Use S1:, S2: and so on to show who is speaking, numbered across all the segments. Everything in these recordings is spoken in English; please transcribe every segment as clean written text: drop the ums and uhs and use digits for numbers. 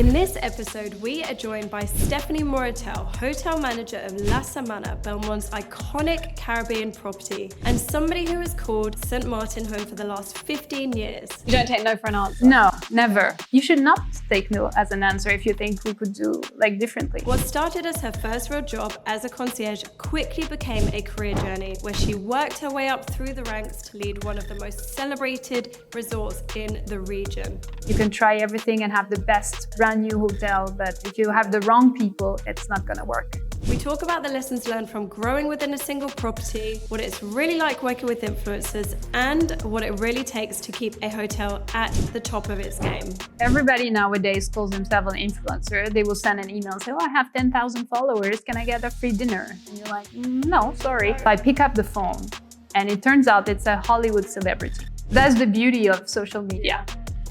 S1: In this episode, we are joined by Stephenie Moritel, Hotel Manager of La Samanna, Belmond's iconic Caribbean property, and somebody who has called St. Martin home for the last 15 years.
S2: You don't take no for an answer?
S3: No, never. You should not take no as an answer if you think we could do differently.
S1: What started as her first real job as a concierge quickly became a career journey where she worked her way up through the ranks to lead one of the most celebrated resorts in the region.
S3: You can try everything and have the best brand new hotel, but if you have the wrong people, it's not gonna work.
S1: We talk about the lessons learned from growing within a single property, what it's really like working with influencers, and what it really takes to keep a hotel at the top of its game.
S3: Everybody nowadays calls themselves an influencer. They will send an email and say, oh, I have 10,000 followers, can I get a free dinner? And you're like, no, sorry. I pick up the phone and it turns out it's a Hollywood celebrity. That's the beauty of social media.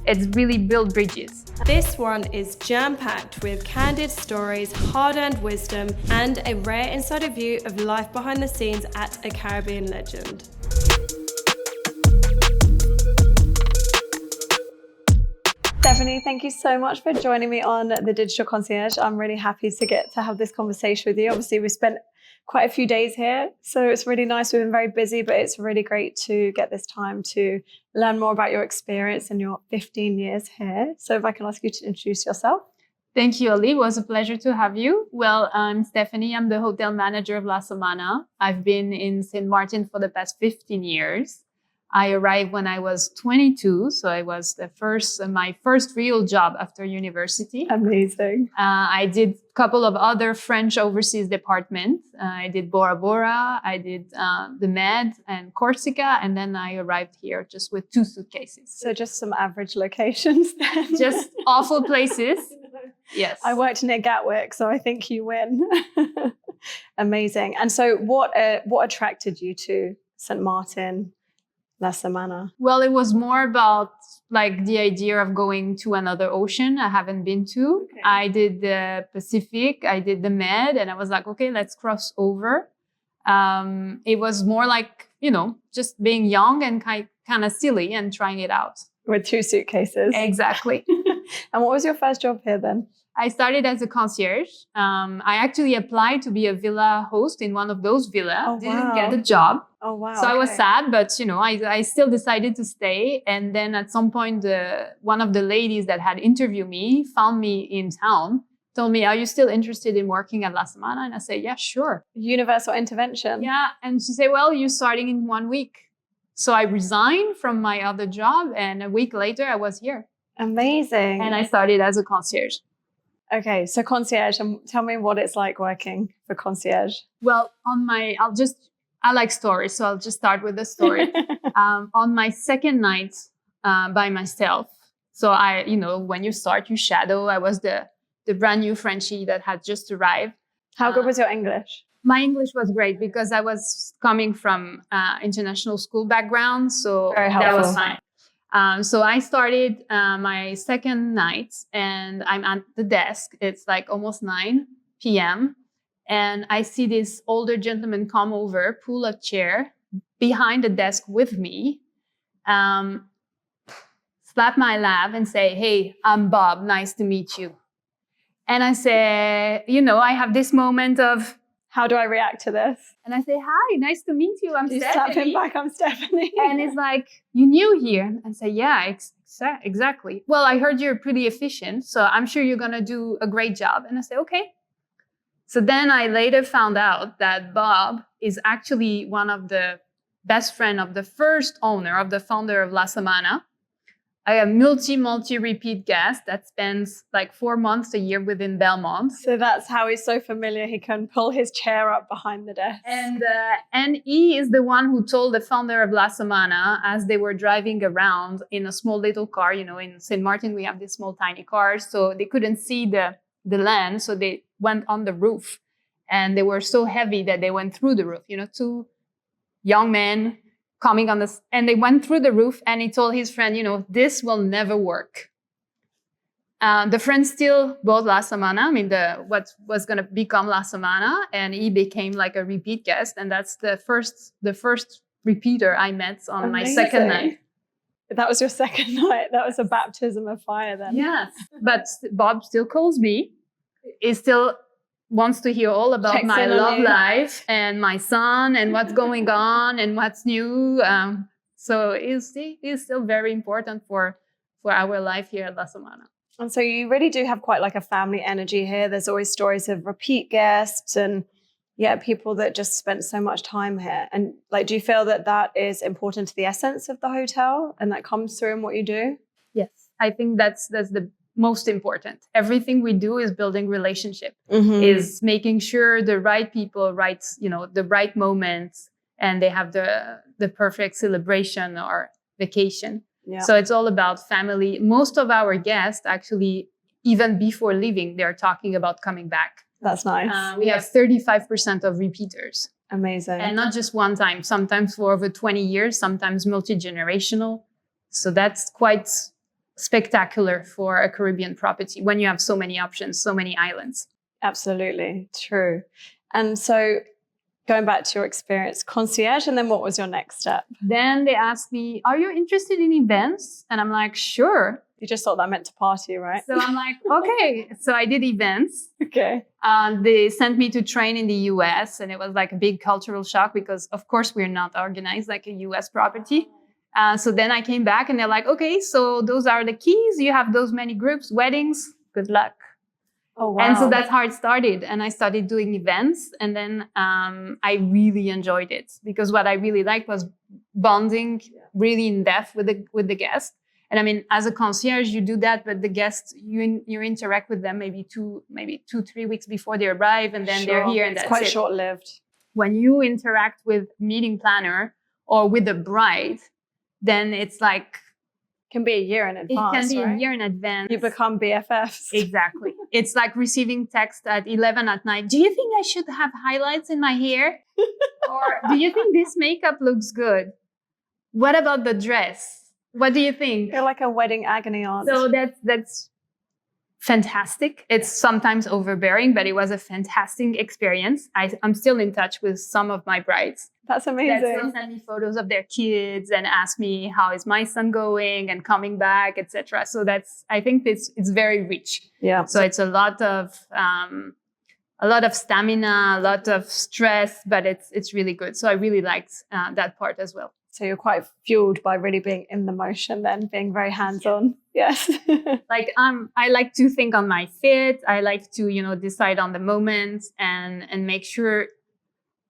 S3: It's really built bridges.
S1: This one is jam-packed with candid stories, hard-earned wisdom, and a rare insider view of life behind the scenes at a Caribbean legend.
S2: Stephenie, thank you so much for joining me on the Digital Concierge. I'm really happy to get to have this conversation with you. Obviously, we spent quite a few days here, so it's really nice. We've been very busy, but it's really great to get this time to learn more about your experience and your 15 years here. So if I can ask you to introduce yourself.
S3: Thank you, Ali. It was a pleasure to have you. Well, I'm Stephenie. I'm the Hotel Manager of La Samanna. I've been in St. Martin for the past 15 years. I arrived when I was 22, so I was my first real job after university.
S2: Amazing.
S3: I did a couple of other French overseas departments. I did Bora Bora, I did the Med and Corsica, and then I arrived here just with 2 suitcases.
S2: So just some average locations then.
S3: Just awful places. Yes.
S2: I worked near Gatwick, so I think you win. Amazing. And so what attracted you to St. Martin, La Samanna?
S3: Well, it was more about the idea of going to another ocean I haven't been to. Okay. I did the Pacific, I did the Med, and I was like, okay, let's cross over. It was more just being young and kind of silly and trying it out.
S2: With 2 suitcases.
S3: Exactly.
S2: And what was your first job here then?
S3: I started as a concierge. I actually applied to be a villa host in one of those villas.
S2: Oh, wow.
S3: Didn't get the job.
S2: Oh, wow.
S3: So I was sad, but I still decided to stay. And then at some point, one of the ladies that had interviewed me found me in town, told me, are you still interested in working at La Samanna? And I said, yeah, sure.
S2: Universal intervention.
S3: Yeah. And she said, well, you're starting in 1 week. So I resigned from my other job. And a week later, I was here. Amazing. And I started as a concierge.
S2: Okay, so concierge, and tell me what it's like working for concierge.
S3: Well, I like stories, so I'll just start with the story. On my second night by myself, so when you start, you shadow. I was the brand new Frenchie that had just arrived.
S2: How good was your English?
S3: My English was great because I was coming from international school background, so that was fine. So I started my second night and I'm at the desk. It's almost 9 p.m. And I see this older gentleman come over, pull a chair behind the desk with me, slap my lap and say, hey, I'm Bob. Nice to meet you. And I say, I have this moment of,
S2: how do I react to this?
S3: And I say, hi, nice to meet you. I'm Stephenie.
S2: You slap him back, I'm Stephenie.
S3: And it's like, you new here? And I say, yeah, exactly. Well, I heard you're pretty efficient, so I'm sure you're going to do a great job. And I say, okay. So then I later found out that Bob is actually one of the best friend of the first owner, of the founder of La Samanna. I have multi-repeat guest that spends 4 months a year within Belmond.
S2: So that's how he's so familiar. He can pull his chair up behind the desk.
S3: And he is the one who told the founder of La Samanna as they were driving around in a small little car. In St. Martin, we have these small tiny cars. So they couldn't see the land. So they went on the roof. And they were so heavy that they went through the roof. 2 young men coming on this, and they went through the roof, and he told his friend, this will never work. The friend still bought La Samanna, what was going to become La Samanna, and he became a repeat guest, and that's the first repeater I met on my second night.
S2: That was your second night. That was a baptism of fire then.
S3: Yes. But Bob still calls me. He still wants to hear all about
S2: Checks
S3: my
S2: in on
S3: love
S2: you.
S3: life and my son and what's going on and what's new. So he's still very important for our life here at La Samanna.
S2: And so you really do have quite like a family energy here. There's always stories of repeat guests and people that just spent so much time here. And like, do you feel that that is important to the essence of the hotel and that comes through in what you do?
S3: Yes, I think that's the most important. Everything we do is building relationship, is making sure the right people, the right moments, and they have the perfect celebration or vacation.
S2: Yeah.
S3: So it's all about family. Most of our guests actually, even before leaving, they're talking about coming back.
S2: That's nice.
S3: We have 35% of repeaters.
S2: Amazing.
S3: And not just one time, sometimes for over 20 years, sometimes multi-generational. So that's quite spectacular for a Caribbean property when you have so many options, so many islands.
S2: Absolutely. True. And so going back to your experience, concierge, and then what was your next step?
S3: Then they asked me, are you interested in events? And I'm like, sure.
S2: You just thought that meant to party, right?
S3: So I'm like, okay. So I did events.
S2: Okay.
S3: They sent me to train in the US, and it was like a big cultural shock because, of course, we're not organized like a US property. So then I came back and they're like, okay, so those are the keys. You have those many groups, weddings, good luck.
S2: Oh, wow.
S3: And so that's how it started. And I started doing events. And then I really enjoyed it because what I really liked was bonding really in depth with the guest. And I mean, as a concierge, you do that, but the guests, you interact with them maybe 2-3 weeks before they arrive, and then they're here, and that's
S2: quite
S3: it.
S2: short-lived.
S3: When you interact with meeting planner or with a bride, then it's like
S2: Can be a year in advance.
S3: it can be
S2: right?
S3: a year in advance.
S2: You become BFFs.
S3: Exactly. It's like receiving text at 11 at night. Do you think I should have highlights in my hair? Or do you think this makeup looks good? What about the dress? What do you think?
S2: You're like a wedding agony aunt.
S3: So that's fantastic. It's sometimes overbearing, but it was a fantastic experience. I'm still in touch with some of my brides.
S2: That's
S3: That
S2: amazing.
S3: still send me photos of their kids and ask me how is my son going and coming back, etc. So I think it's very rich.
S2: Yeah.
S3: So it's a lot of stamina, a lot of stress, but it's really good. So I really liked that part as well.
S2: So you're quite fueled by really being in the motion then, being very hands-on. Yes.
S3: Like I like to think on my fit. I like to, decide on the moments and make sure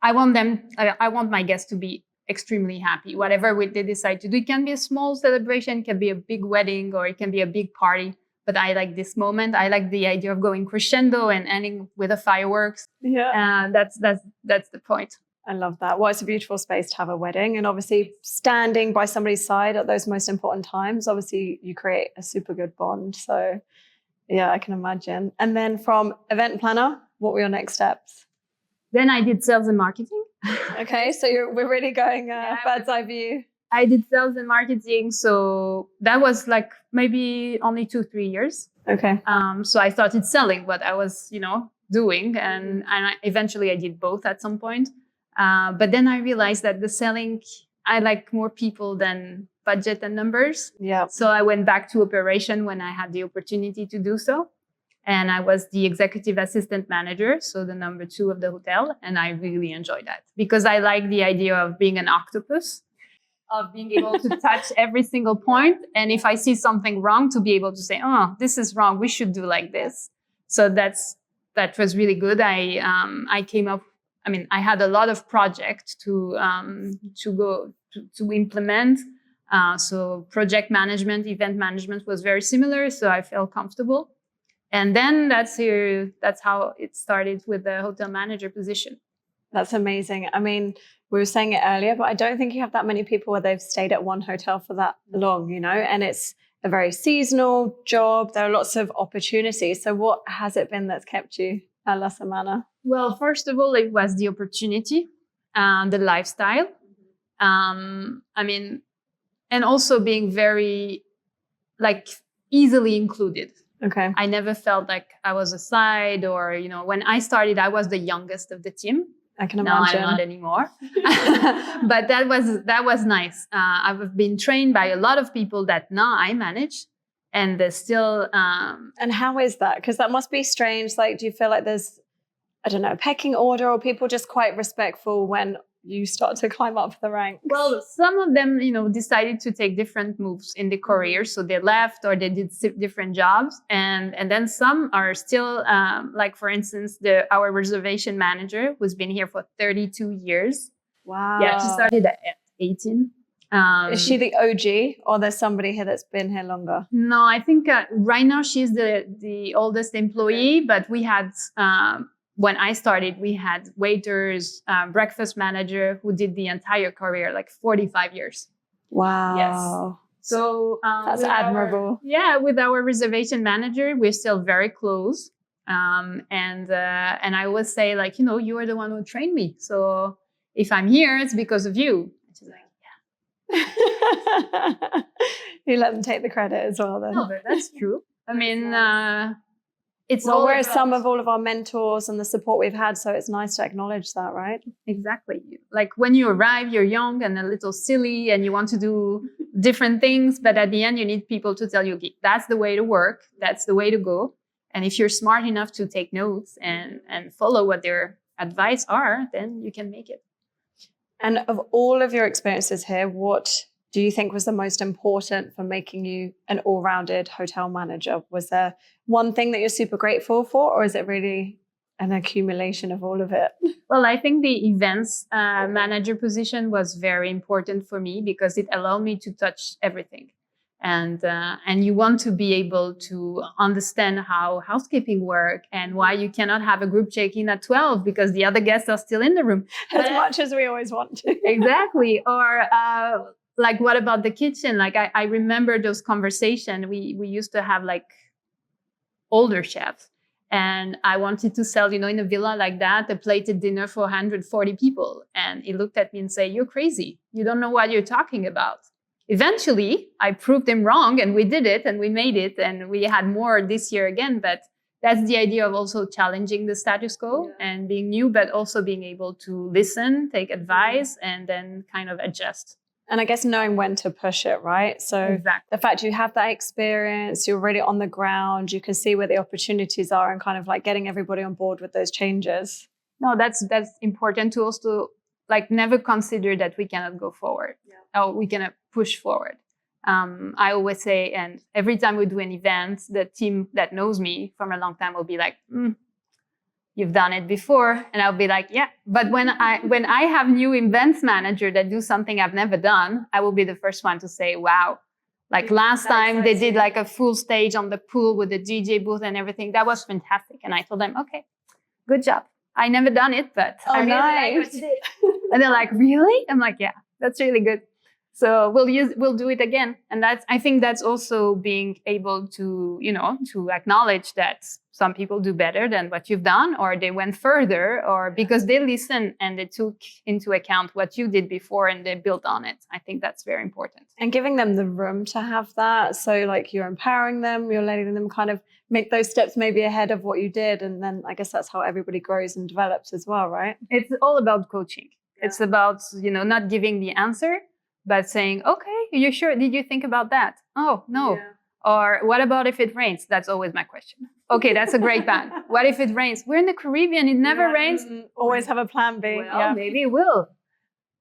S3: I want my guests to be extremely happy. Whatever they decide to do, it can be a small celebration, it can be a big wedding, or it can be a big party. But I like this moment. I like the idea of going crescendo and ending with the fireworks.
S2: Yeah.
S3: That's the point.
S2: I love that. Well, it's a beautiful space to have a wedding, and obviously standing by somebody's side at those most important times, obviously you create a super good bond. So yeah, I can imagine. And then from event planner, what were your next steps?
S3: Then I did sales and marketing.
S2: Okay, so we're really going bird's eye view.
S3: I did sales and marketing. So that was like maybe only 2-3 years.
S2: Okay.
S3: So I started selling what I was, doing. And eventually I did both at some point. But then I realized that the selling, I like more people than budget and numbers.
S2: Yeah.
S3: So I went back to operation when I had the opportunity to do so. And I was the executive assistant manager, so the number 2 of the hotel. And I really enjoyed that because I like the idea of being an octopus, of being able to touch every single point. And if I see something wrong, to be able to say, oh, this is wrong, we should do like this. So that was really good. I came up, I had a lot of projects to implement. So project management, event management was very similar. So I felt comfortable. And then that's how it started with the hotel manager position.
S2: That's amazing. We were saying it earlier, but I don't think you have that many people where they've stayed at one hotel for that long, and it's a very seasonal job. There are lots of opportunities. So what has it been that's kept you at La Samanna?
S3: Well, first of all, it was the opportunity, the lifestyle. And also being very easily included.
S2: Okay.
S3: I never felt like I was aside or, when I started, I was the youngest of the team.
S2: I can
S3: No,
S2: imagine.
S3: I'm not anymore. But that was nice. I've been trained by a lot of people that now I manage, and they're still.
S2: And how is that? Because that must be strange. Like, do you feel like there's, I don't know, a pecking order, or people just quite respectful when you start to climb up the ranks?
S3: Well, some of them, decided to take different moves in the career. So they left or they did different jobs. And then some are still, like, for instance, our reservation manager who's been here for 32 years.
S2: Wow.
S3: Yeah, she started at 18.
S2: Is she the OG, or there's somebody here that's been here longer?
S3: No, I think right now she's the oldest employee, but we had... when I started, we had waiters, breakfast manager who did the entire career, like 45 years.
S2: Wow.
S3: Yes. So
S2: that's admirable.
S3: With our reservation manager, we're still very close. And I always say, like, you are the one who trained me. So if I'm here, it's because of you. She's like, yeah.
S2: You let them take the credit as well, then.
S3: No, but that's true. I mean, it's
S2: well,
S3: all
S2: we're
S3: about...
S2: some of all of our mentors and the support we've had, so it's nice to acknowledge that, right?
S3: Exactly. Like, when you arrive, you're young and a little silly and you want to do different things, but at the end you need people to tell you, okay, that's the way to work, that's the way to go. And if you're smart enough to take notes and follow what their advice are, then you can make it.
S2: And of all of your experiences here, what do you think was the most important for making you an all-rounded hotel manager? Was there one thing that you're super grateful for, or is it really an accumulation of all of it?
S3: Well, I think the events manager position was very important for me because it allowed me to touch everything. And you want to be able to understand how housekeeping work and why you cannot have a group check-in at 12 because the other guests are still in the room.
S2: As much as we always want to.
S3: Exactly. Or like, what about the kitchen? Like, I remember those conversations. We used to have, like, older chefs. And I wanted to sell, in a villa like that, a plated dinner for 140 people. And he looked at me and said, "You're crazy. You don't know what you're talking about." Eventually, I proved him wrong, and we did it, and we made it, and we had more this year again. But that's the idea of also challenging the status quo and being new, but also being able to listen, take advice, and then kind of adjust.
S2: And I guess knowing when to push it, right? So
S3: Exactly.
S2: The fact you have that experience, you're already on the ground, you can see where the opportunities are and kind of like getting everybody on board with those changes.
S3: No, that's important to also, like, never consider that we cannot go forward or we cannot push forward. I always say, and every time we do an event, the team that knows me from a long time will be like, "You've done it before." And I'll be like, "Yeah." But when I have new events manager that do something I've never done, I will be the first one to say, "Wow." Like, last time they did like a full stage on the pool with the DJ booth and everything. That was fantastic. And I told them, "Okay, good job. I never done it, but I really like what you did." And they're like, "Really?" I'm like, "Yeah, that's really good." So we'll do it again. And I think that's also being able to, to acknowledge that some people do better than what you've done, or they went further, or because they listened and they took into account what you did before and they built on it. I think that's very important.
S2: And giving them the room to have that. So, like, you're empowering them, you're letting them kind of make those steps maybe ahead of what you did. And then I guess that's how everybody grows and develops as well, right?
S3: It's all about coaching. Yeah. It's about, not giving the answer, but saying, "Okay, are you sure? Did you think about that? Oh, no." Yeah. Or, "What about if it rains?" That's always my question. "Okay, that's a great plan. What if it rains?" We're in the Caribbean. It never rains.
S2: Always have a plan B.
S3: Well, maybe it will.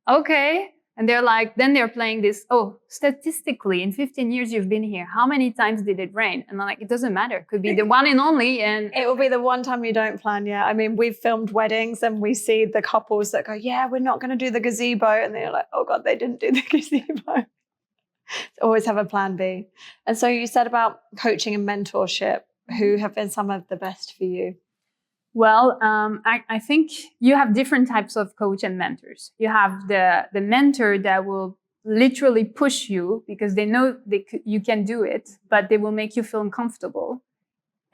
S3: Okay. And they're like, then they're playing this, statistically, in 15 years you've been here, how many times did it rain? And I'm like, it doesn't matter. It could be the one and only. And
S2: it will be the one time you don't plan. Yeah. I mean, we've filmed weddings and we see the couples that go, "Yeah, we're not going to do the gazebo." And they're like, "Oh God, they didn't do the gazebo." Always have a plan B. And so you said about coaching and mentorship. Who have been some of the best for you?
S3: Well, I think you have different types of coach and mentors. You have the mentor that will literally push you because they know you can do it, but they will make you feel uncomfortable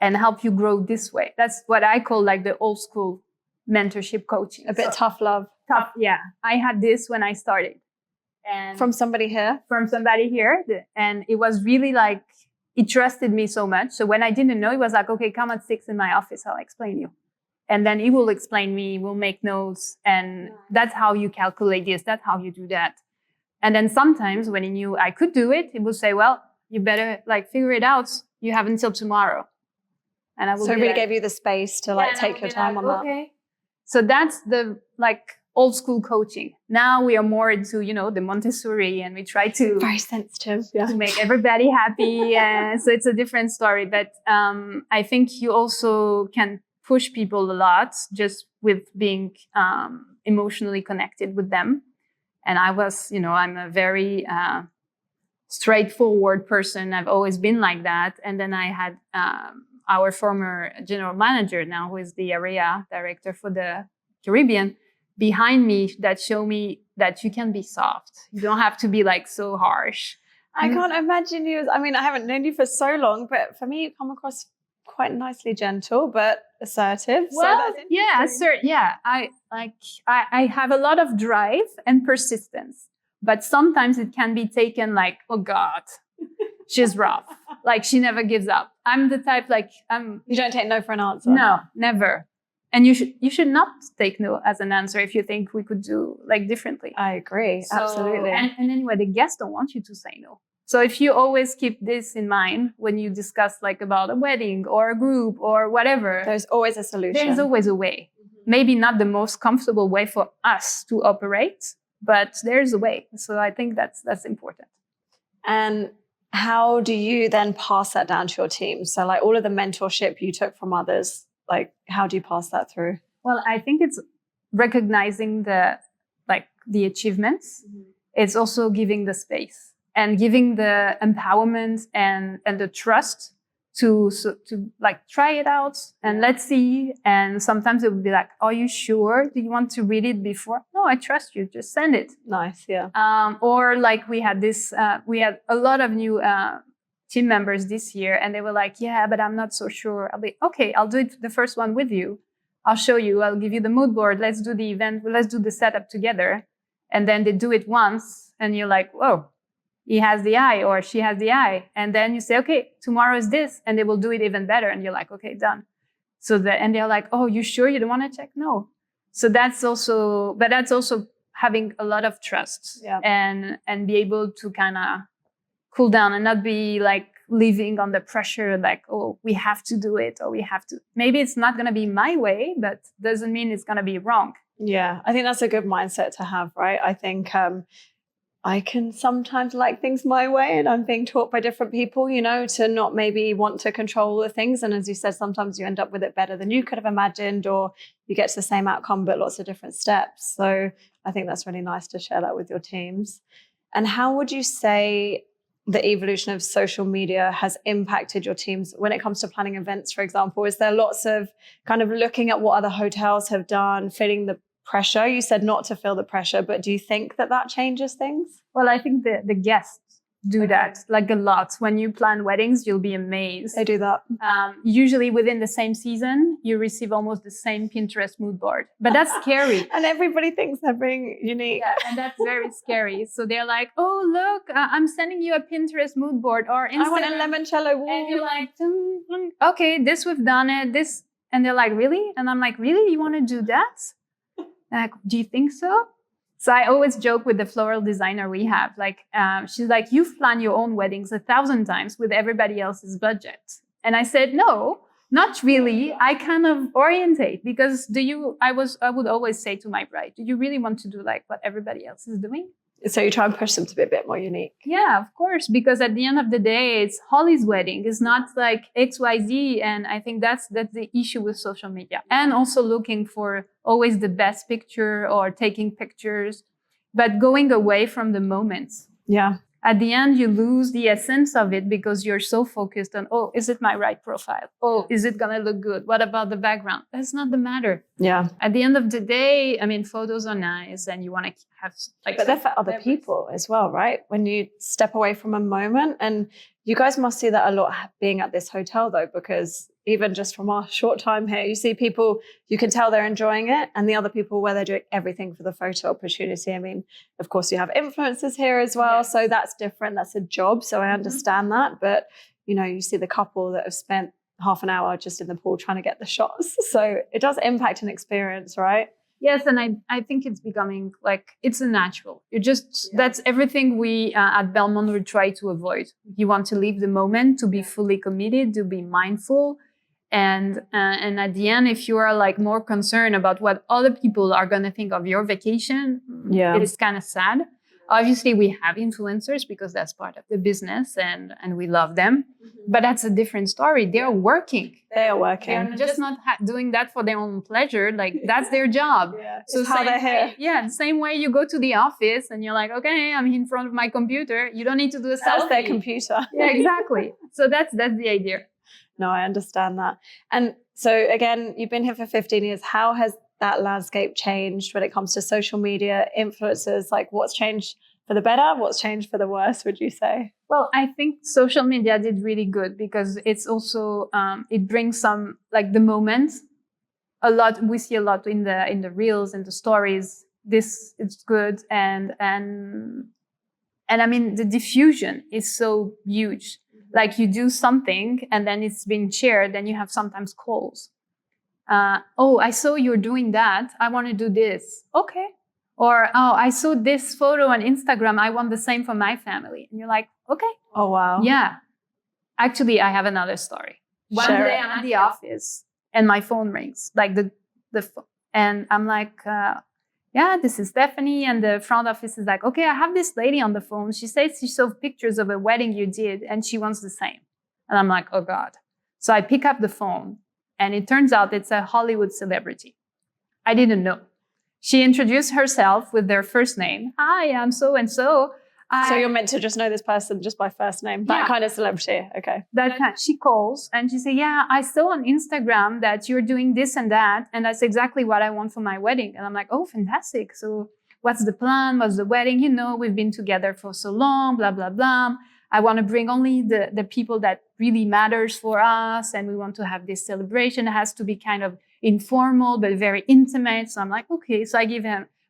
S3: and help you grow this way. That's what I call like the old school mentorship coaching.
S2: A bit tough love.
S3: Tough, yeah. I had this when I started. And
S2: from somebody here?
S3: From somebody here. And it was really like, he trusted me so much. So when I didn't know, he was like, "Okay, come at 6 in my office. I'll explain you." And then he will explain me, we'll make notes, and that's how you calculate this, that's how you do that. And then sometimes when he knew I could do it, he would say, well, you better like figure it out. You have until tomorrow. And I will
S2: So it really gave you the space to like take your time on that.
S3: Okay. So that's the like old school coaching. Now we are more into, you know, the Montessori, and we try to
S2: Very sensitive. Yeah.
S3: to make everybody happy. And so it's a different story. But I think you also can push people a lot just with being emotionally connected with them. And I was, you know, I'm a very straightforward person. I've always been like that. And then I had our former general manager now, who is the area director for the Caribbean, behind me that show me that you can be soft. You don't have to be like so harsh.
S2: I can't imagine you. I mean, I haven't known you for so long, but for me, you come across quite nicely gentle, but assertive.
S3: Well,
S2: so
S3: yeah, yeah. I have a lot of drive and persistence, but sometimes it can be taken like, oh God, she's rough. Like she never gives up. I'm the type like
S2: You don't take no for an answer.
S3: No, never. And you should not take no as an answer if you think we could do like differently.
S2: I agree. Absolutely.
S3: And anyway, the guests don't want you to say no. So if you always keep this in mind when you discuss like about a wedding or a group or whatever,
S2: there's always a solution.
S3: There's always a way. Maybe not the most comfortable way for us to operate, but there's a way. So I think that's important.
S2: And how do you then pass that down to your team? So like all of the mentorship you took from others, like how do you pass that through?
S3: Well, I think it's recognizing the achievements. It's also giving the space and giving the empowerment and the trust to like try it out and let's see. And sometimes it would be like, are you sure? Do you want to read it before? No, I trust you. Just send it.
S2: Nice, yeah.
S3: Or like we had a lot of new team members this year, and they were like, yeah, but I'm not so sure. I'll be, okay, I'll do it the first one with you. I'll show you. I'll give you the mood board. Let's do the event. Let's do the setup together. And then they do it once, and you're like, whoa. He has the eye or she has the eye. And then you say, okay, tomorrow is this. And they will do it even better. And you're like, okay, done. And they're like, oh, you sure you don't want to check? No. So that's also having a lot of trust and be able to kind of cool down and not be like living under pressure, like, oh, we have to do it or we have to. Maybe it's not going to be my way, but doesn't mean it's going to be wrong.
S2: Yeah, I think that's a good mindset to have, right? I think I can sometimes like things my way, and I'm being taught by different people, you know, to not maybe want to control the things. And as you said, sometimes you end up with it better than you could have imagined, or you get to the same outcome, but lots of different steps. So I think that's really nice to share that with your teams. And how would you say the evolution of social media has impacted your teams when it comes to planning events, for example? Is there lots of kind of looking at what other hotels have done, feeling the pressure? You said not to feel the pressure, but do you think that changes things?
S3: Well, I think the guests do that like a lot. When you plan weddings, you'll be amazed.
S2: They do that.
S3: Usually within the same season, you receive almost the same Pinterest mood board. But that's scary.
S2: And everybody thinks they're being unique.
S3: Yeah, and that's very scary. So they're like, oh, look, I'm sending you a Pinterest mood board or Instagram.
S2: I want a limoncello wall.
S3: And you're like, okay, this we've done it. This. And they're like, really? And I'm like, really? You want to do that? Like, do you think so? So I always joke with the floral designer we have. Like, she's like, you've planned your own weddings 1,000 times with everybody else's budget. And I said, no, not really. I kind of orientate because I would always say to my bride, do you really want to do like what everybody else is doing?
S2: So you try and push them to be a bit more unique.
S3: Yeah, of course, because at the end of the day, it's Holly's wedding. It's not like XYZ. And I think that's the issue with social media. And also looking for always the best picture or taking pictures, but going away from the moments.
S2: Yeah.
S3: At the end, you lose the essence of it because you're so focused on, oh, is it my right profile? Oh, is it going to look good? What about the background? That's not the matter.
S2: Yeah.
S3: At the end of the day, I mean, photos are nice and you want to have like...
S2: But they're for other people as well, right? When you step away from a moment, and you guys must see that a lot being at this hotel though, because even just from our short time here, you see people, you can tell they're enjoying it, and the other people where they're doing everything for the photo opportunity. I mean, of course, you have influencers here as well. So that's different. That's a job. So I understand that. But, you know, you see the couple that have spent half an hour just in the pool trying to get the shots. So it does impact an experience, right?
S3: Yes, and I think it's becoming like, it's a natural. That's everything we at Belmond will try to avoid. You want to leave the moment, to be fully committed, to be mindful. And at the end, if you are like more concerned about what other people are going to think of your vacation, it is kind of sad. Obviously, we have influencers because that's part of the business and we love them. But that's a different story. They are working.
S2: They're
S3: just not doing that for their own pleasure. Like, that's their job.
S2: So how they're here.
S3: The same way you go to the office and you're like, okay, I'm in front of my computer. You don't need to do a selfie.
S2: That's their computer.
S3: Yeah, exactly. So that's the idea.
S2: No, I understand that. And so again, you've been here for 15 years. How has that landscape changed when it comes to social media, influencers? Like, what's changed for the better? What's changed for the worse, would you say?
S3: Well, I think social media did really good because it's also, it brings some, like, the moments a lot. We see a lot in the reels and the stories. This is good. And I mean, the diffusion is so huge. Like, you do something and then it's being shared, then you have sometimes calls. Oh, I saw you're doing that. I want to do this. Okay. Or, oh, I saw this photo on Instagram. I want the same for my family. And you're like, okay.
S2: Oh, wow.
S3: Yeah. Actually, I have another story. One day I'm at the office and my phone rings, like and I'm like, yeah, this is Stephenie. And the front office is like, okay, I have this lady on the phone. She says she saw pictures of a wedding you did and she wants the same. And I'm like, oh God. So I pick up the phone and it turns out it's a Hollywood celebrity. I didn't know. She introduced herself with their first name. Hi, I'm so-and-so.
S2: So you're meant to just know this person just by first name. That kind of celebrity. Okay.
S3: She calls and she says, yeah, I saw on Instagram that you're doing this and that. And that's exactly what I want for my wedding. And I'm like, oh, fantastic. So what's the plan? What's the wedding? You know, we've been together for so long, blah, blah, blah. I want to bring only the people that really matters for us. And we want to have this celebration. It has to be kind of informal, but very intimate. So I'm like, okay. So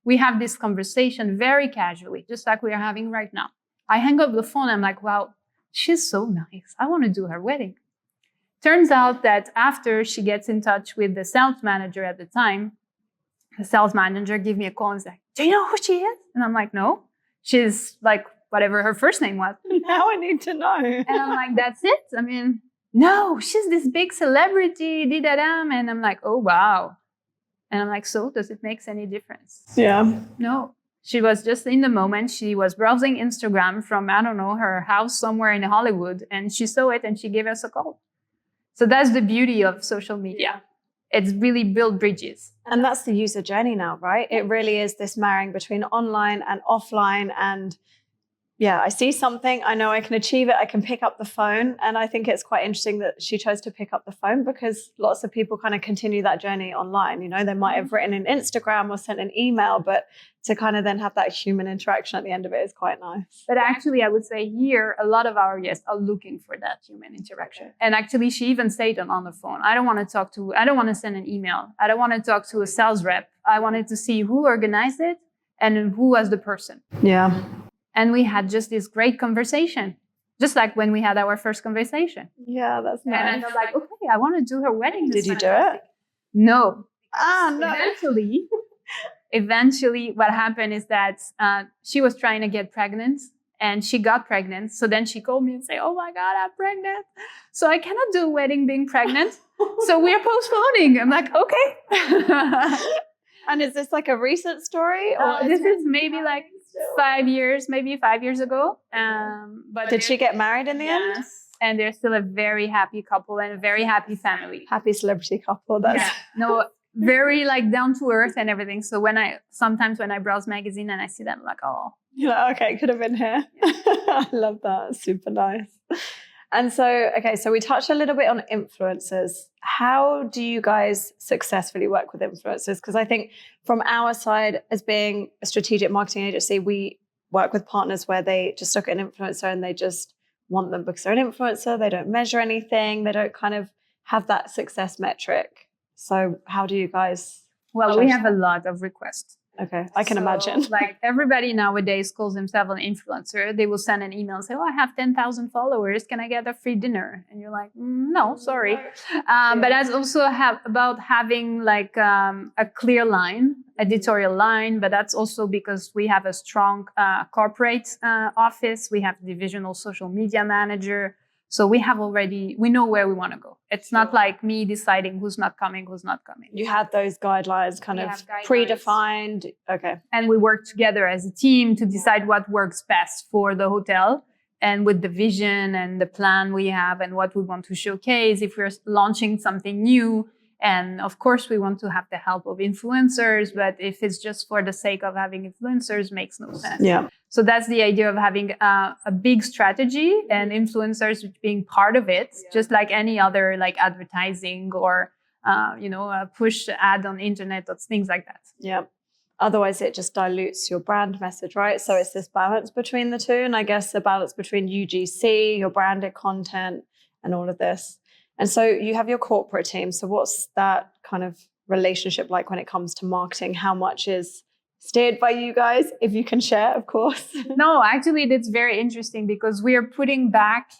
S3: we have this conversation very casually, just like we are having right now. I hang up the phone. I'm like, wow, she's so nice. I want to do her wedding. Turns out that after she gets in touch with the sales manager at the time, the sales manager gave me a call and said, do you know who she is? And I'm like, no. She's like, whatever her first name was.
S2: Now I need to know.
S3: And I'm like, that's it? I mean, no, she's this big celebrity, dee-da-dam. And I'm like, oh, wow. And I'm like, so does it make any difference?
S2: Yeah.
S3: No. She was just in the moment. She was browsing Instagram from, I don't know, her house somewhere in Hollywood. And she saw it and she gave us a call. So that's the beauty of social media. It's really built bridges.
S2: And that's the user journey now, right? It really is this marrying between online and offline. And yeah, I see something, I know I can achieve it, I can pick up the phone. And I think it's quite interesting that she chose to pick up the phone because lots of people kind of continue that journey online. You know, they might have written an Instagram or sent an email, but to kind of then have that human interaction at the end of it is quite nice.
S3: But actually, I would say here, a lot of our guests are looking for that human interaction. And actually, she even said it on the phone. I don't want to send an email. I don't want to talk to a sales rep. I wanted to see who organized it and who was the person.
S2: Yeah.
S3: And we had just this great conversation, just like when we had our first conversation.
S2: Yeah, that's nice.
S3: And I was like, okay, I want to do her wedding.
S2: Did you do it?
S3: No.
S2: No.
S3: Eventually, what happened is that she was trying to get pregnant and she got pregnant. So then she called me and said, oh my God, I'm pregnant. So I cannot do a wedding being pregnant. So we're postponing. I'm like, okay.
S2: And is this like a recent story? Or
S3: this is maybe like 5 years ago. But
S2: did she get married in the end?
S3: And they're still a very happy couple and a very happy family.
S2: Happy celebrity couple.
S3: Very like down to earth and everything. So sometimes when I browse magazine and I see them, I'm like, oh.
S2: You're like, okay, could have been here. I love that. Super nice. And so, so we touched a little bit on influencers. How do you guys successfully work with influencers? Because I think from our side, as being a strategic marketing agency, we work with partners where they just look at an influencer and they just want them because they're an influencer. They don't measure anything. They don't kind of have that success metric. So how do you guys?
S3: Well, we have a lot of requests.
S2: Okay, I can imagine.
S3: Like everybody nowadays calls themselves an influencer. They will send an email and say, "Oh, I have 10,000 followers. Can I get a free dinner?" And you're like, "No, sorry." But that's also about having like a clear line, editorial line. But that's also because we have a strong corporate office. We have divisional social media manager. So we know where we want to go. It's not like me deciding who's not coming.
S2: You had those guidelines predefined. Okay.
S3: And we work together as a team to decide what works best for the hotel and with the vision and the plan we have and what we want to showcase if we're launching something new. And of course, we want to have the help of influencers, but if it's just for the sake of having influencers, makes no sense.
S2: Yeah.
S3: So that's the idea of having a big strategy and influencers being part of it, just like any other like advertising or, a push ad on internet or things like that.
S2: Yeah. Otherwise, it just dilutes your brand message, right? So it's this balance between the two. And I guess the balance between UGC, your branded content, and all of this. And so you have your corporate team. So what's that kind of relationship like when it comes to marketing? How much is steered by you guys, if you can share, of course?
S3: No, actually, that's very interesting because we are putting back,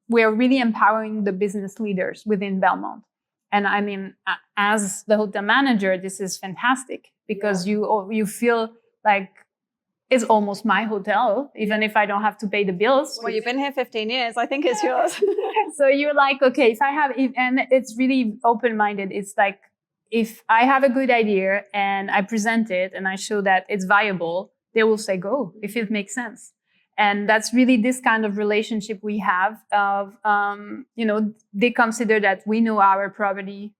S3: we are really empowering the business leaders within Belmond. And I mean, as the hotel manager, this is fantastic because you feel like it's almost my hotel, even if I don't have to pay the bills.
S2: Well, you've been here 15 years. I think it's yours.
S3: So you're like, okay, and it's really open-minded. It's like, if I have a good idea and I present it and I show that it's viable, they will say go if it makes sense. And that's really this kind of relationship we have of, they consider that we know our property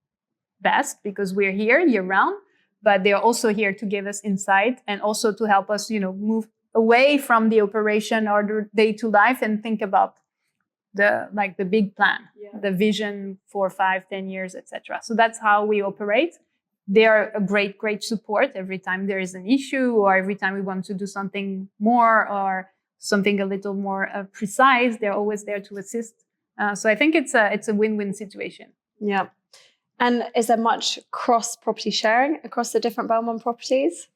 S3: best because we're here year round, but they're also here to give us insight and also to help us, move away from the operation or the day-to life and think about the big plan, the vision for 5, 10 years, etc. So that's how we operate. They are a great support every time there is an issue or every time we want to do something more or something a little more precise. They're always there to assist. So I think it's a win-win situation.
S2: Yeah. And is there much cross-property sharing across the different Belmond properties?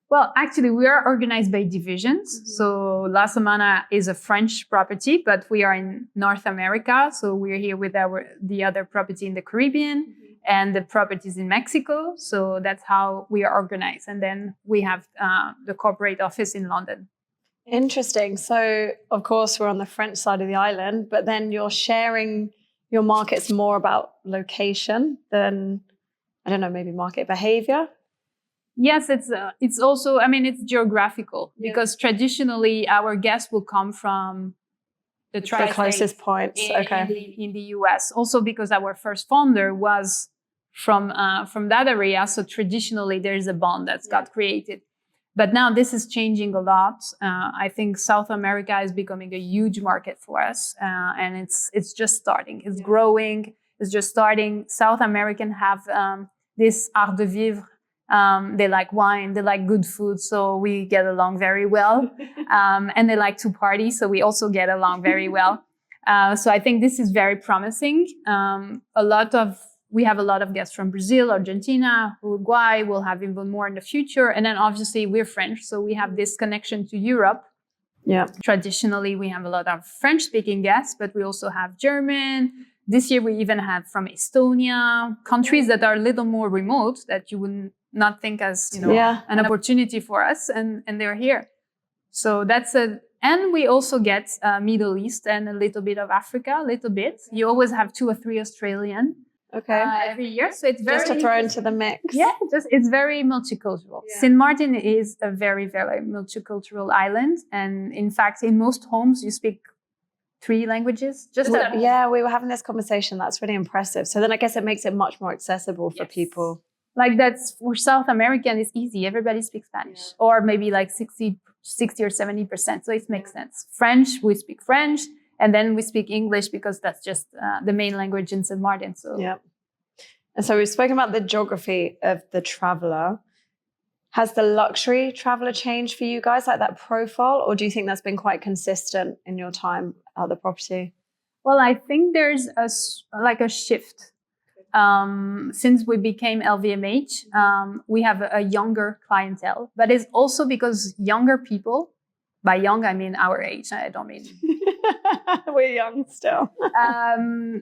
S3: Well, actually, we are organized by divisions. Mm-hmm. So La Samanna is a French property, but we are in North America. So we're here with the other property in the Caribbean and the properties in Mexico. So that's how we are organized. And then we have the corporate office in London.
S2: Interesting. So, of course, we're on the French side of the island, but then you're sharing your markets more about location than, I don't know, maybe market behavior?
S3: Yes, it's also, it's geographical because traditionally our guests will come from the
S2: closest points
S3: in the US. Also because our first founder was from that area. So traditionally there's a bond that's got created. But now this is changing a lot. I think South America is becoming a huge market for us. And it's just starting. It's growing. It's just starting. South Americans have this art de vivre. They like wine, they like good food, so we get along very well. And they like to party, so we also get along very well. So I think this is very promising. We have a lot of guests from Brazil, Argentina, Uruguay. We'll have even more in the future. And then obviously we're French, so we have this connection to Europe.
S2: Yeah.
S3: Traditionally, we have a lot of French-speaking guests, but we also have German. This year, we even had from Estonia, countries that are a little more remote that you wouldn't not think as, an opportunity for us. And they're here. So and we also get Middle East and a little bit of Africa, a little bit. You always have 2 or 3 Australian every year. So it's very...
S2: Just to throw into the mix.
S3: Yeah, it's very multicultural. Yeah. St. Martin is a very, very multicultural island. And in fact, in most homes, you speak 3 languages.
S2: We were having this conversation. That's really impressive. So then I guess it makes it much more accessible for people.
S3: Like that's for South American, it's easy. Everybody speaks Spanish or maybe like 60 or 70%. So it makes sense. French, we speak French. And then we speak English because that's just the main language in St. Martin. So
S2: yeah. And so we've spoken about the geography of the traveler. Has the luxury traveler changed for you guys, like that profile? Or do you think that's been quite consistent in your time at the property?
S3: Well, I think there's a shift. since we became LVMH, we have a younger clientele, but it's also because younger people, by young, I mean our age. I don't mean
S2: we're young still.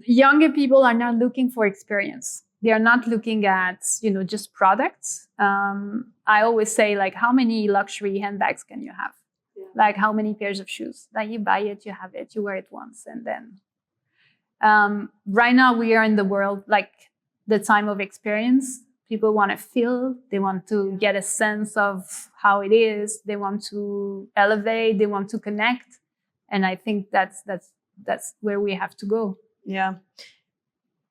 S3: Younger people are now looking for experience. They are not looking at, just products. I always say, like, how many luxury handbags can you have? Yeah. Like, how many pairs of shoes? Like, you buy it, you have it, you wear it once, and then. Right now, we are in the world, like, the time of experience. People want to feel, they want to get a sense of how it is. They want to elevate, they want to connect. And I think that's where we have to go.
S2: Yeah.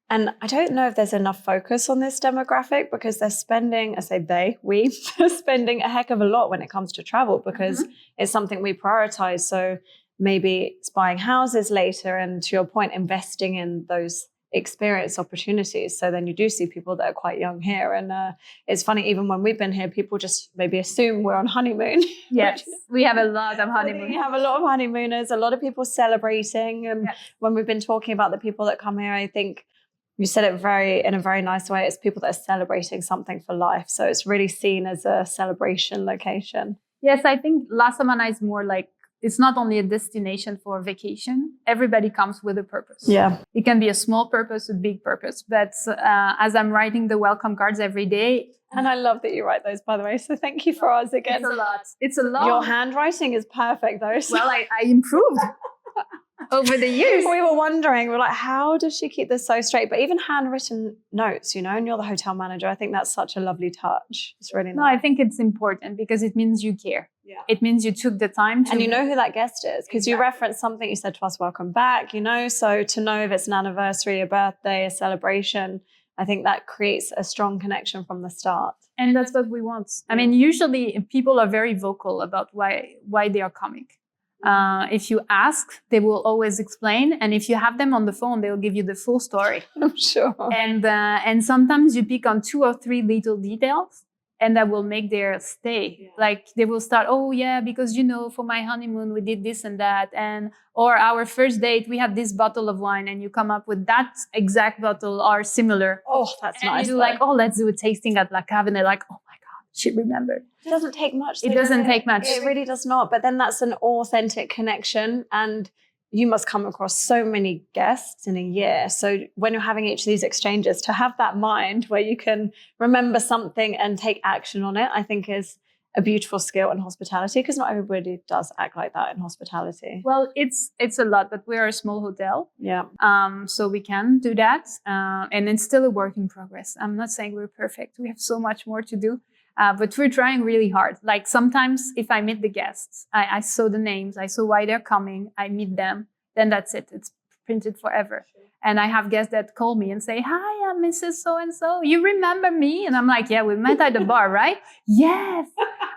S2: And I don't know if there's enough focus on this demographic, because they're spending, I say we are spending a heck of a lot when it comes to travel, because it's something we prioritize. So maybe it's buying houses later, and to your point, investing in those experience opportunities. So then you do see people that are quite young here. And it's funny, even when we've been here, people just maybe assume we're on honeymoon.
S3: Yes, we have a lot of honeymooners.
S2: We have a lot of honeymooners, a lot of people celebrating. And when we've been talking about the people that come here, I think you said it in a very nice way. It's people that are celebrating something for life. So it's really seen as a celebration location.
S3: Yes, I think La Samanna is more like, it's not only a destination for vacation. Everybody comes with a purpose. Yeah. It can be a small purpose, a big purpose. But as I'm writing the welcome cards every day.
S2: And I love that you write those, by the way. So thank you for ours again.
S3: It's a lot.
S2: Your handwriting is perfect, though. So.
S3: Well, I improved over the years.
S2: We were wondering, we're like, how does she keep this so straight? But even handwritten notes, and you're the hotel manager. I think that's such a lovely touch. It's really nice.
S3: No, I think it's important because it means you care. Yeah. It means you took the time to...
S2: And you know who that guest is, because you referenced something, you said to us, welcome back, so to know if it's an anniversary, a birthday, a celebration, I think that creates a strong connection from the start.
S3: And that's what we want. I mean, usually people are very vocal about why they are coming. If you ask, they will always explain. And if you have them on the phone, they'll give you the full story.
S2: I'm sure.
S3: And sometimes you pick on 2 or 3 little details, and that will make their stay. Yeah. Like they will start, oh yeah, because for my honeymoon we did this and that, or our first date we had this bottle of wine, and you come up with that exact bottle or similar.
S2: Oh, that's
S3: and
S2: nice.
S3: You do like, oh, let's do a tasting at La Cave, and they're like, oh my God, she remembered.
S2: It doesn't take much.
S3: It doesn't take much.
S2: It really does not. But then that's an authentic connection, and you must come across so many guests in a year. So when you're having each of these exchanges, to have that mind where you can remember something and take action on it, I think is a beautiful skill in hospitality, because not everybody does act like that in hospitality.
S3: Well, it's a lot, but we are a small hotel.
S2: Yeah.
S3: So we can do that. And it's still a work in progress. I'm not saying we're perfect. We have so much more to do. But we're trying really hard. Like sometimes if I meet the guests, I saw the names, I saw why they're coming, I meet them, then that's it. It's printed forever. Sure. And I have guests that call me and say, hi, I'm Mrs. So-and-so. You remember me? And I'm like, yeah, we met at the bar, right? Yes.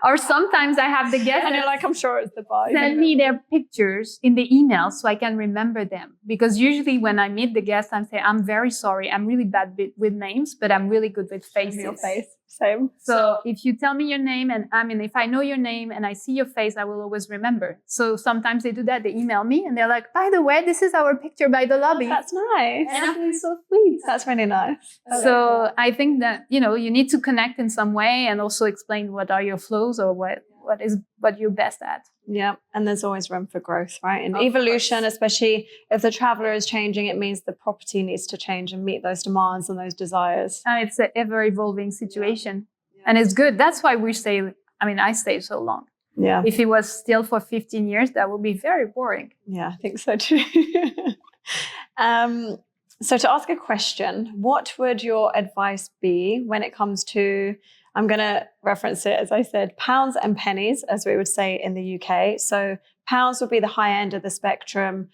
S3: Or sometimes I have the guests.
S2: And you're like, I'm sure it's the bar.
S3: Send me their pictures in the email so I can remember them. Because usually when I meet the guests, I say, I'm very sorry. I'm really bad with names, but I'm really good with faces.
S2: Your face. Same.
S3: So if you tell me your name, and if I know your name and I see your face, I will always remember. So sometimes they do that. They email me and they're like, by the way, this is our picture by the lobby.
S2: Oh, that's nice.
S3: And I'm really so sweet.
S2: That's really nice.
S3: So I think that, you need to connect in some way and also explain what are your flows or what you're best at.
S2: Yeah. And there's always room for growth, right? And evolution, especially if the traveler is changing, it means the property needs to change and meet those demands and those desires.
S3: It's an ever evolving situation. Yeah. And it's good. That's why I stay so long.
S2: Yeah.
S3: If it was still for 15 years, that would be very boring.
S2: Yeah, I think so too. So to ask a question, what would your advice be when it comes to, I'm going to reference it, as I said, pounds and pennies, as we would say in the UK. So pounds would be the high end of the spectrum.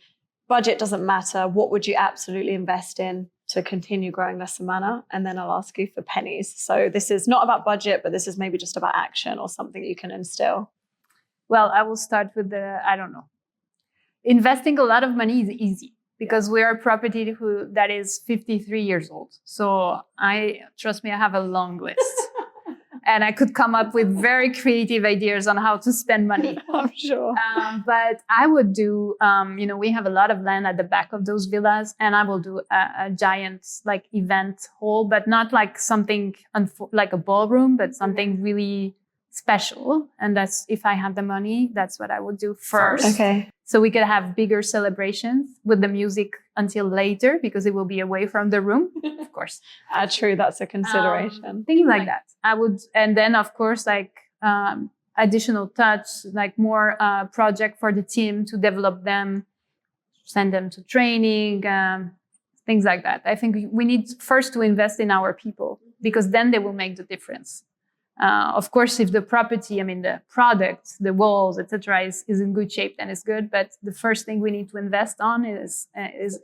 S2: Budget doesn't matter. What would you absolutely invest in to continue growing La Samanna? And then I'll ask you for pennies. So this is not about budget, but this is maybe just about action or something you can instill.
S3: Well, I will start with investing a lot of money is easy. Because we are a property that is 53 years old. So trust me, I have a long list. and I could come up with very creative ideas on how to spend money.
S2: I'm sure.
S3: But I would do, we have a lot of land at the back of those villas, and I will do a giant like event hall, but not like something like a ballroom, but something really special. And that's, if I had the money, that's what I would do first.
S2: Okay.
S3: So we could have bigger celebrations with the music until later, because it will be away from the room, of course.
S2: True, that's a consideration.
S3: Things like that. I would, and then of course, like additional touch, like more project for the team to develop them, send them to training, things like that. I think we need first to invest in our people, because then they will make the difference. Of course, if the property, the product, the walls, etc., is in good shape, then it's good. But the first thing we need to invest on is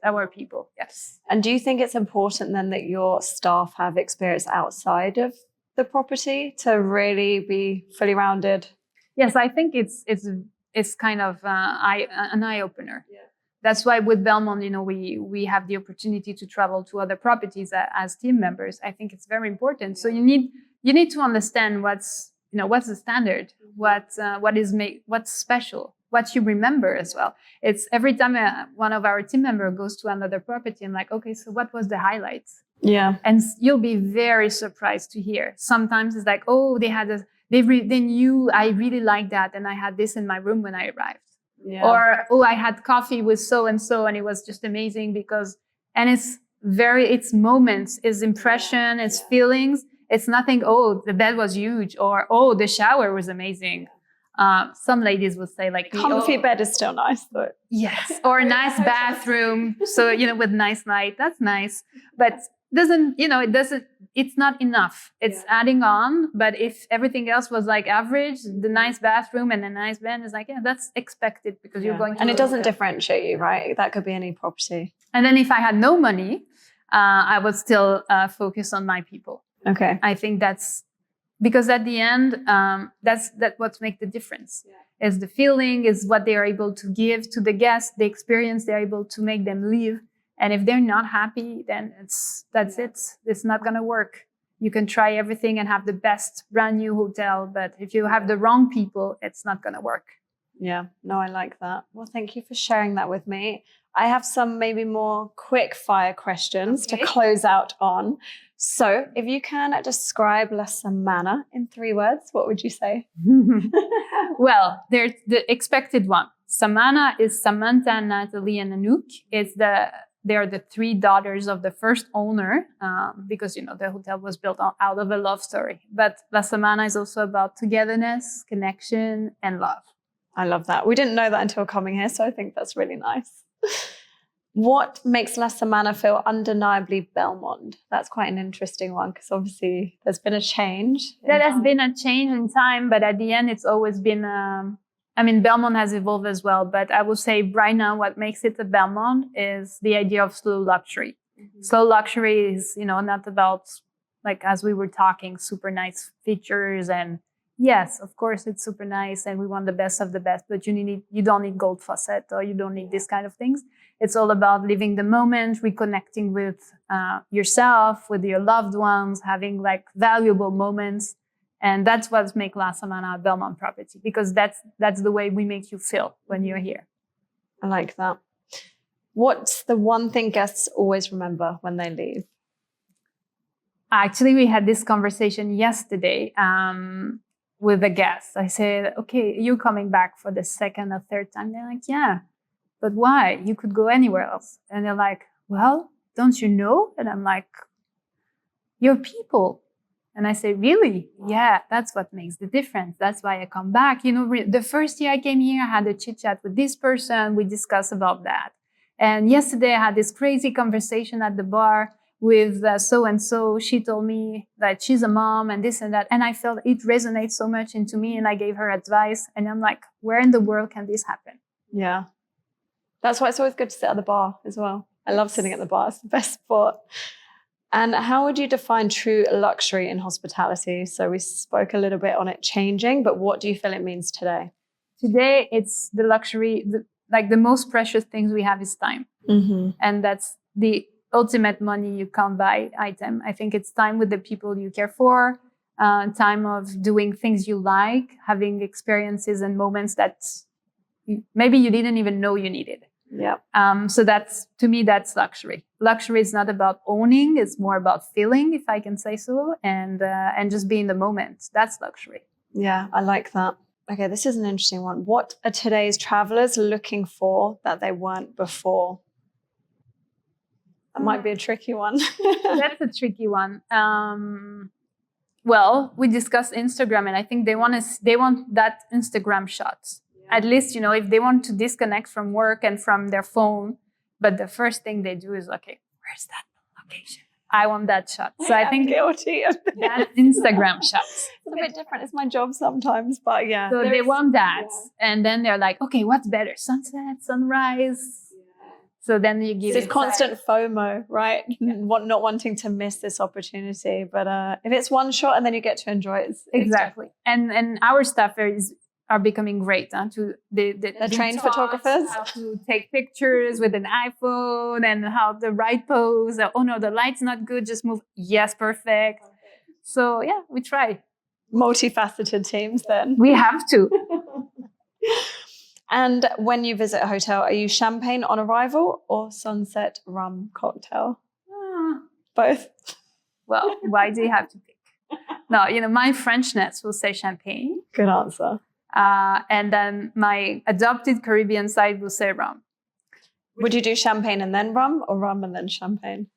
S3: our people. Yes.
S2: And do you think it's important then that your staff have experience outside of the property to really be fully rounded?
S3: Yes, I think it's kind of an eye opener. Yeah. That's why with Belmond, we have the opportunity to travel to other properties as team members. I think it's very important. So you need to understand what's the standard, what's special, what you remember as well. It's every time one of our team members goes to another property, I'm like, okay, so what was the highlights?
S2: Yeah.
S3: And you'll be very surprised to hear. Sometimes it's like, oh, they knew I really liked that, and I had this in my room when I arrived.
S2: Yeah.
S3: Or, oh, I had coffee with so-and-so, and it was just amazing it's moments, it's impression, it's feelings. It's nothing, oh, the bed was huge, or, oh, the shower was amazing. Some ladies would say like...
S2: Comfy bed is still nice, though.
S3: Yes, or a nice bathroom. So, with nice light, that's nice. But it's not enough. It's adding on. But if everything else was like average, the nice bathroom and a nice bed is like, yeah, that's expected, because you're going to...
S2: And it doesn't differentiate you, right? That could be any property.
S3: And then if I had no money, I would still focus on my people.
S2: Okay.
S3: I think that's because at the end, that's what makes the difference. Yeah. Is the feeling, is what they are able to give to the guests, the experience they're able to make them live. And if they're not happy, then that's it. It's not going to work. You can try everything and have the best brand new hotel, but if you have the wrong people, it's not going to work.
S2: Yeah, no, I like that. Well, thank you for sharing that with me. I have some maybe more quick fire questions to close out on. So if you can describe La Samanna in 3 words, what would you say?
S3: Well, there's the expected one. Samanna is Samantha, Natalie, and Anouk. They are the 3 daughters of the first owner, because, the hotel was built out of a love story. But La Samanna is also about togetherness, connection, and love.
S2: I love that. We didn't know that until coming here, so I think that's really nice. What makes La Samanna feel undeniably Belmond? That's quite an interesting one, because obviously there's been a change.
S3: There has been a change in time, but at the end it's always been... Belmond has evolved as well, but I would say right now what makes it a Belmond is the idea of slow luxury. Mm-hmm. Slow luxury is, not about, like, as we were talking, super nice features. And yes, of course, it's super nice and we want the best of the best, but you don't need gold faucet, or you don't need this kind of things. It's all about living the moment, reconnecting with yourself, with your loved ones, having like valuable moments. And that's what makes La Samanna a Belmond property, because that's the way we make you feel when you're here.
S2: I like that. What's the one thing guests always remember when they leave?
S3: Actually, we had this conversation yesterday with the guests. I said, okay, you're coming back for the 2nd or 3rd time? They're like, yeah, but why? You could go anywhere else. And they're like, well, don't you know? And I'm like, you're people. And I say, really? Yeah, that's what makes the difference. That's why I come back. The first year I came here, I had a chit chat with this person. We discussed about that. And yesterday I had this crazy conversation at the bar with so-and-so. She told me that she's a mom and this and that. And I felt it resonates so much into me, and I gave her advice. And I'm like, where in the world can this happen?
S2: Yeah. That's why it's always good to sit at the bar as well. I love sitting at the bar. It's the best spot. And how would you define true luxury in hospitality? So we spoke a little bit on it changing, but what do you feel it means today?
S3: Today, it's the luxury, the most precious things we have is time. Mm-hmm. And that's the ultimate money you can't buy item. I think it's time with the people you care for, time of doing things you like, having experiences and moments that maybe you didn't even know you needed.
S2: Yeah.
S3: So that's, to me, that's luxury. Luxury is not about owning; it's more about feeling, if I can say so, and just be in the moment. That's luxury.
S2: Yeah, I like that. Okay, this is an interesting one. What are today's travelers looking for that they weren't before? That might be a tricky one.
S3: That's a tricky one. Well, we discussed Instagram, and I think they want that Instagram shot. Yeah. At least, if they want to disconnect from work and from their phone, but the first thing they do is, okay, where's that location? I want that shot. So I think
S2: guilty of this.
S3: That Instagram shot.
S2: It's a bit different. It's my job sometimes, but yeah.
S3: So they want that. Yeah. And then they're like, okay, what's better? Sunset, sunrise? Yeah. So then you give
S2: it's constant FOMO, right? Yeah. Not wanting to miss this opportunity. But if it's one shot and then you get to enjoy it.
S3: Exactly. And our staffers are becoming great. They're
S2: trained photographers.
S3: How to take pictures with an iPhone and how the right pose. Oh no, the light's not good. Just move. Yes, perfect. So yeah, we try.
S2: Multifaceted teams then.
S3: We have to.
S2: And when you visit a hotel, are you champagne on arrival or sunset rum cocktail? Both.
S3: Well, why do you have to pick? No, my Frenchness will say champagne.
S2: Good answer.
S3: And then my adopted Caribbean side will say rum.
S2: Would you do champagne and then rum, or rum and then champagne?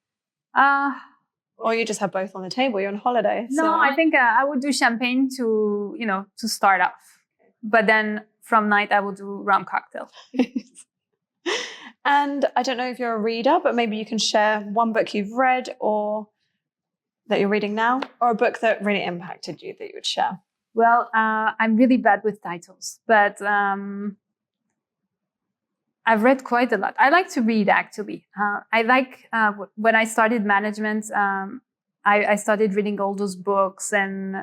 S2: Or you just have both on the table? You're on holiday.
S3: No, I think I would do champagne to start off. But then from night, I will do rum cocktail.
S2: And I don't know if you're a reader, but maybe you can share one book you've read or that you're reading now, or a book that really impacted you that you would share.
S3: Well, I'm really bad with titles, but I've read quite a lot. I like to read, actually. I like, when I started management, I started reading all those books and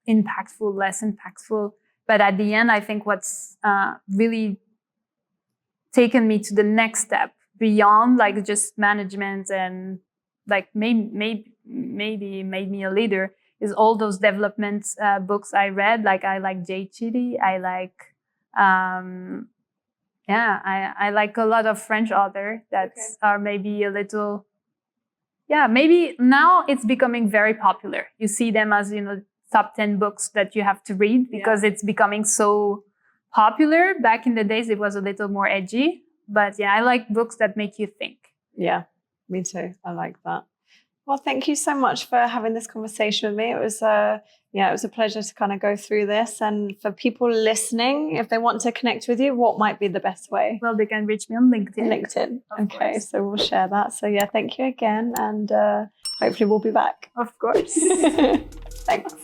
S3: impactful, less impactful. But at the end, I think what's really taken me to the next step beyond like just management and like maybe made me a leader is all those development books I read. Like I like Jay Chitty. I like, I like a lot of French authors that are maybe a little, maybe now it's becoming very popular. You see them as, top 10 books that you have to read because it's becoming so popular. Back in the days, it was a little more edgy. But I like books that make you think. Yeah,
S2: me too. I like that. Well, thank you so much for having this conversation with me. It was it was a pleasure to kind of go through this. And for people listening, if they want to connect with you, what might be the best way?
S3: Well, they can reach me on LinkedIn.
S2: Okay, so we'll share that. So thank you again, and hopefully we'll be back.
S3: Of course.
S2: Thanks.